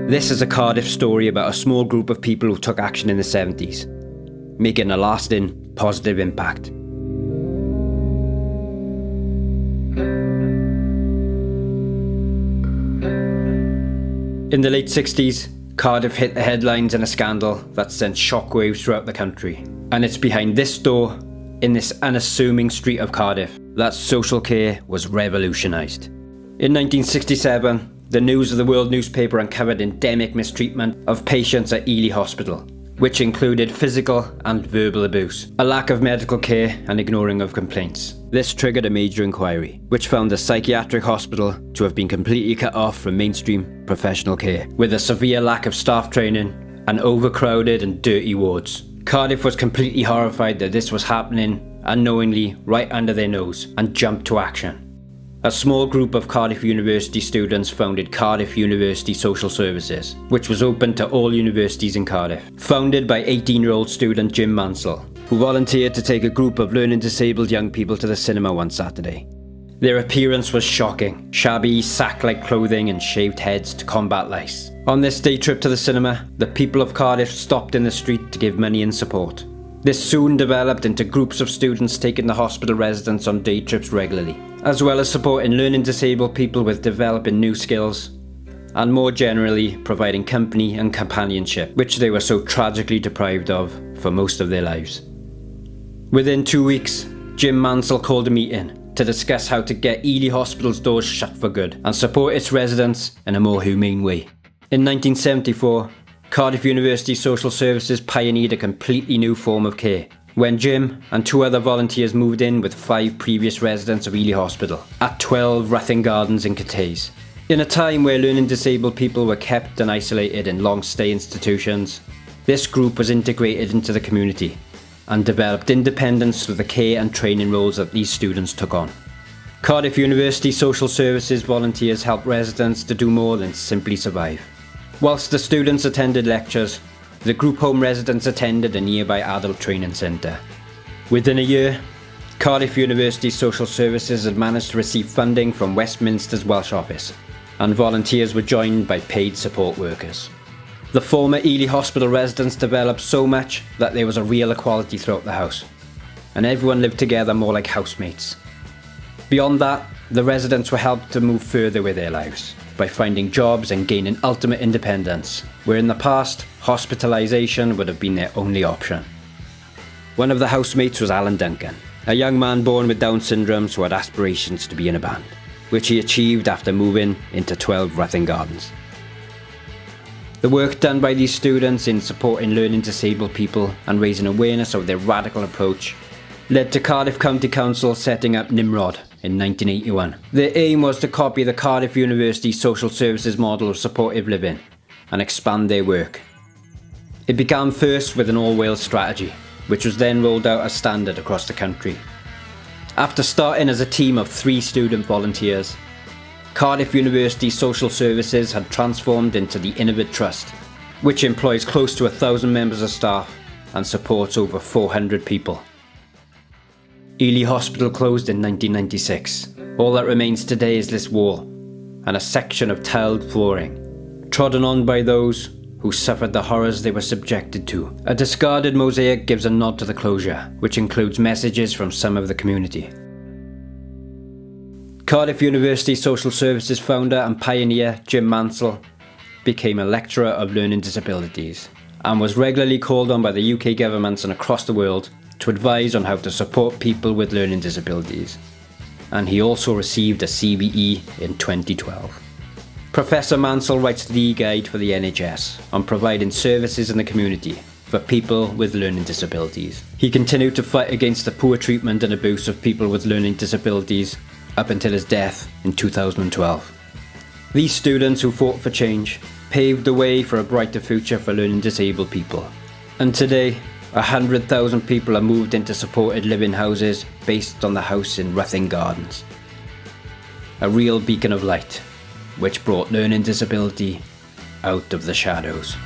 This is a Cardiff story about a small group of people who took action in the 70s, making a lasting, positive impact. In the late 60s, Cardiff hit the headlines in a scandal that sent shockwaves throughout the country. And it's behind this door, in this unassuming street of Cardiff, that social care was revolutionised. In 1967, the News of the World newspaper uncovered endemic mistreatment of patients at Ely Hospital, which included physical and verbal abuse, a lack of medical care and ignoring of complaints. This triggered a major inquiry, which found the psychiatric hospital to have been completely cut off from mainstream professional care, with a severe lack of staff training and overcrowded and dirty wards. Cardiff was completely horrified that this was happening unknowingly right under their nose and jumped to action. A small group of Cardiff University students founded Cardiff University Social Services, which was open to all universities in Cardiff. Founded by 18-year-old student Jim Mansell, who volunteered to take a group of learning disabled young people to the cinema one Saturday. Their appearance was shocking, shabby, sack-like clothing and shaved heads to combat lice. On this day trip to the cinema, the people of Cardiff stopped in the street to give money and support. This soon developed into groups of students taking the hospital residents on day trips regularly, as well as supporting learning disabled people with developing new skills, and more generally providing company and companionship, which they were so tragically deprived of for most of their lives. Within 2 weeks, Jim Mansell called a meeting to discuss how to get Ely Hospital's doors shut for good and support its residents in a more humane way. In 1974, Cardiff University Social Services pioneered a completely new form of care, when Jim and 2 other volunteers moved in with 5 previous residents of Ely Hospital at 12 Ruthin Gardens in Cathays. In a time where learning disabled people were kept and isolated in long-stay institutions, this group was integrated into the community and developed independence through the care and training roles that these students took on. Cardiff University Social Services volunteers helped residents to do more than simply survive. Whilst the students attended lectures, the group home residents attended a nearby adult training centre. Within a year, Cardiff University Social Services had managed to receive funding from Westminster's Welsh office, and volunteers were joined by paid support workers. The former Ely Hospital residents developed so much that there was a real equality throughout the house, and everyone lived together more like housemates. Beyond that, the residents were helped to move further with their lives by finding jobs and gaining ultimate independence, where in the past, hospitalisation would have been their only option. One of the housemates was Alan Duncan, a young man born with Down syndrome who had aspirations to be in a band, which he achieved after moving into 12 Ruthin Gardens. The work done by these students in supporting learning disabled people and raising awareness of their radical approach led to Cardiff County Council setting up Nimrod in 1981. Their aim was to copy the Cardiff University Social Services model of supportive living and expand their work. It began first with an all-Wales strategy, which was then rolled out as standard across the country. After starting as a team of 3 student volunteers, Cardiff University Social Services had transformed into the Innovate Trust, which employs close to 1,000 members of staff and supports over 400 people. Ely Hospital closed in 1996. All that remains today is this wall and a section of tiled flooring, trodden on by those who suffered the horrors they were subjected to. A discarded mosaic gives a nod to the closure, which includes messages from some of the community. Cardiff University Social Services founder and pioneer Jim Mansell became a lecturer of learning disabilities and was regularly called on by the UK governments and across the world to advise on how to support people with learning disabilities. And he also received a CBE in 2012. Professor Mansell writes the guide for the NHS on providing services in the community for people with learning disabilities. He continued to fight against the poor treatment and abuse of people with learning disabilities up until his death in 2012. These students who fought for change paved the way for a brighter future for learning disabled people. And today, 100,000 people are moved into supported living houses based on the house in Ruthin Gardens. A real beacon of light, which brought learning disability out of the shadows.